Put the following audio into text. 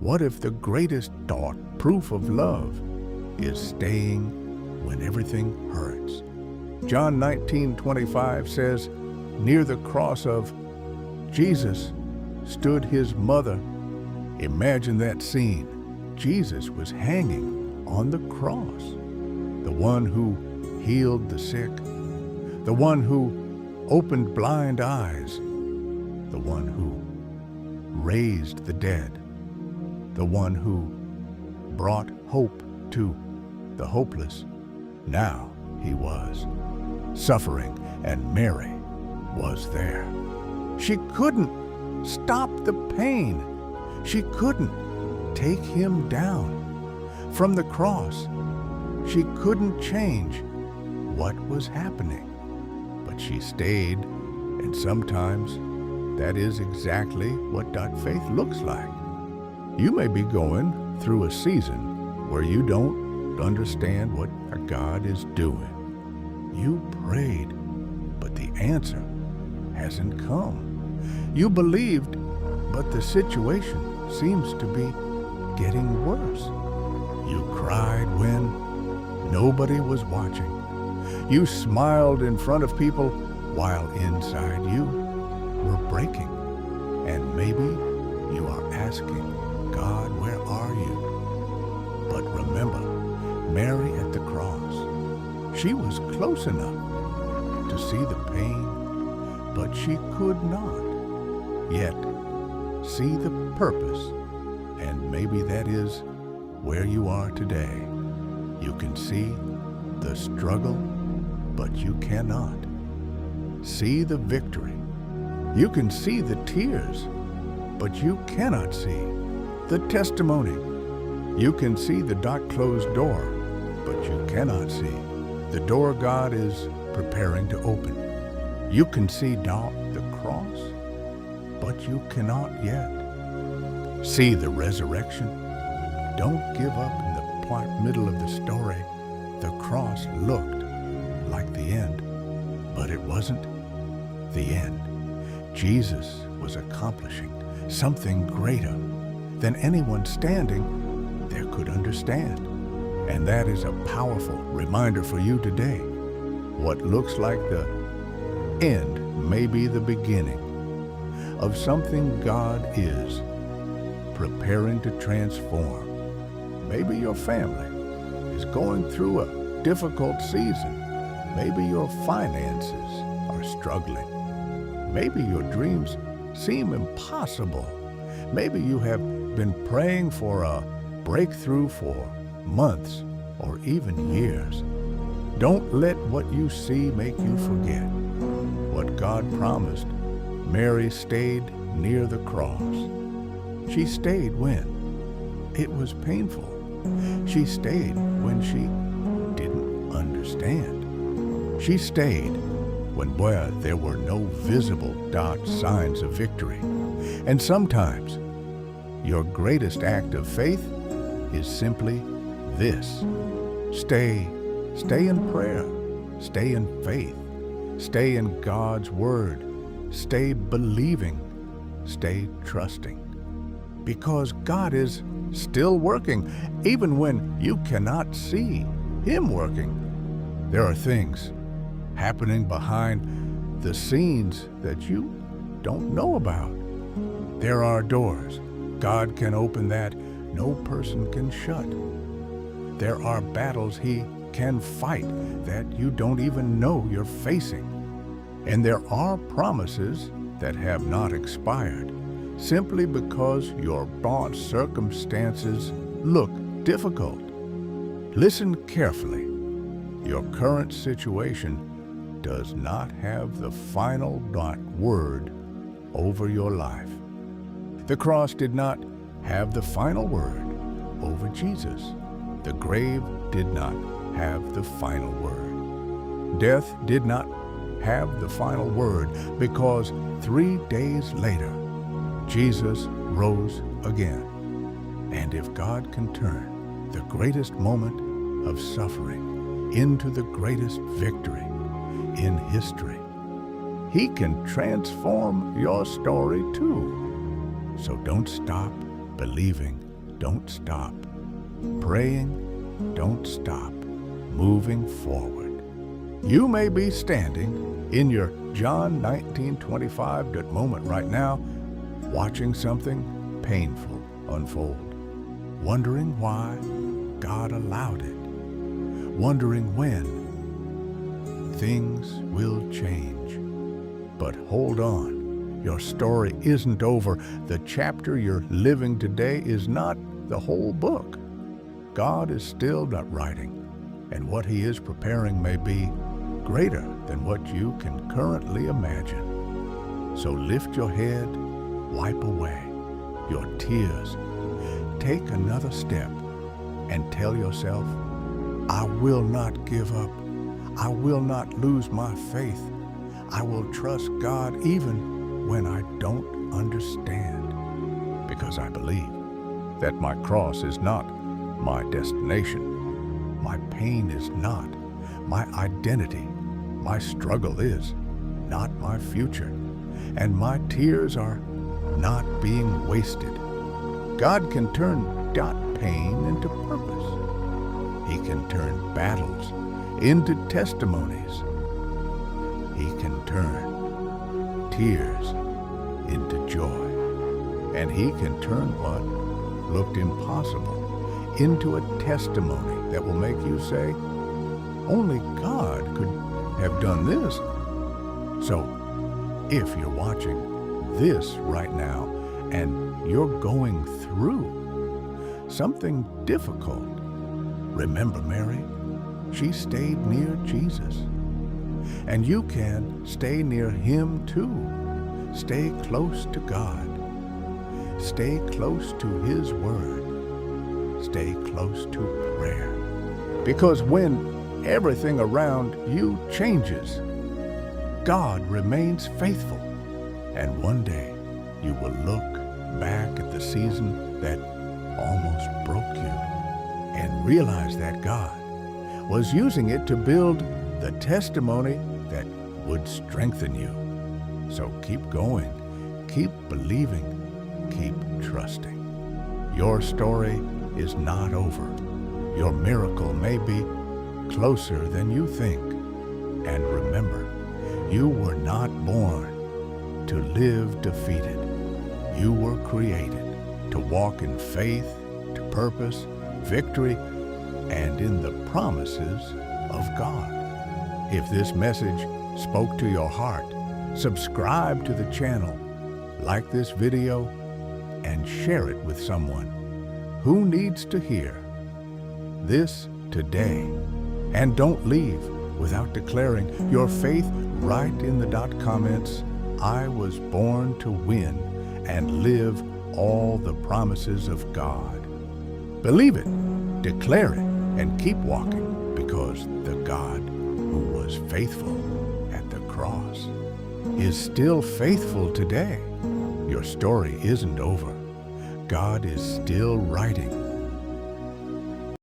What if the greatest thought, proof of love, is staying when everything hurts? John 19:25 says, near the cross of Jesus stood his mother. Imagine that scene. Jesus was hanging on the cross. The one who healed the sick, the one who opened blind eyes, the one who raised the dead, the one who brought hope to the hopeless. Now he was suffering, and Mary was there. She couldn't stop the pain. She couldn't take him down from the cross. She couldn't change what was happening, but she stayed, and sometimes that is exactly what faith looks like. You may be going through a season where you don't understand what God is doing. You prayed, but the answer hasn't come. You believed, but the situation seems to be getting worse. You cried when nobody was watching. You smiled in front of people while inside you were breaking. And maybe you are asking, God, where are you? But remember, Mary at the cross, she was close enough to see the pain, but she could not yet see the purpose. And maybe that is where you are today. You can see the struggle, but you cannot see the victory. You can see the tears, but you cannot see the testimony. You can see the dark closed door, but you cannot see the door God is preparing to open. You can see the cross, but you cannot yet see the resurrection. Don't give up in the middle of the story. The cross looked like the end, but it wasn't the end. Jesus was accomplishing something greater than anyone standing there could understand. And that is a powerful reminder for you today. What looks like the end may be the beginning of something God is preparing to transform. Maybe your family is going through a difficult season. Maybe your finances are struggling. Maybe your dreams seem impossible. Maybe you have been praying for a breakthrough for months or even years. Don't let what you see make you forget what God promised. Mary stayed near the cross. She stayed when it was painful. She stayed when she didn't understand. She stayed when there were no visible signs of victory. And sometimes your greatest act of faith is simply this. Stay in prayer. Stay in faith. Stay in God's word. Stay believing. Stay trusting. Because God is still working, even when you cannot see Him working. There are things happening behind the scenes that you don't know about. There are doors God can open that no person can shut. There are battles He can fight that you don't even know you're facing. And there are promises that have not expired simply because your bought circumstances look difficult. Listen carefully. Your current situation does not have the final word over your life. The cross did not have the final word over Jesus. The grave did not have the final word. Death did not have the final word, because 3 days later, Jesus rose again. And if God can turn the greatest moment of suffering into the greatest victory in history, He can transform your story too. So don't stop believing don't stop. Praying, don't stop. Moving forward. You may be standing in your John 19:25 moment right now, watching something painful unfold, wondering why God allowed it, wondering when things will change. But hold on, your story isn't over. The chapter you're living today is not the whole book. God is still not writing, and what He is preparing may be greater than what you can currently imagine. So lift your head, wipe away your tears, take another step, and tell yourself, I will not give up. I will not lose my faith. I will trust God even when I don't understand, because I believe that my cross is not my destination. My pain is not my identity. My struggle is not my future, and my tears are not being wasted. God can turn pain into purpose. He can turn battles into testimonies. He can turn tears into joy. And He can turn what looked impossible into a testimony that will make you say, only God could have done this. So, if you're watching this right now and you're going through something difficult, remember Mary. She stayed near Jesus. And you can stay near Him too. Stay close to God. Stay close to His Word. Stay close to prayer. Because when everything around you changes, God remains faithful. And one day you will look back at the season that almost broke you and realize that God was using it to build the testimony that would strengthen you. So keep going, keep believing, keep trusting. Your story is not over. Your miracle may be closer than you think. And remember, you were not born to live defeated. You were created to walk in faith, to purpose, victory, and in the promises of God. If this message spoke to your heart, subscribe to the channel, like this video, and share it with someone who needs to hear this today. And don't leave without declaring your faith right in the comments. I was born to win and live all the promises of God. Believe it, declare it, and keep walking, because the God who was faithful at the cross is still faithful today. Your story isn't over. God is still writing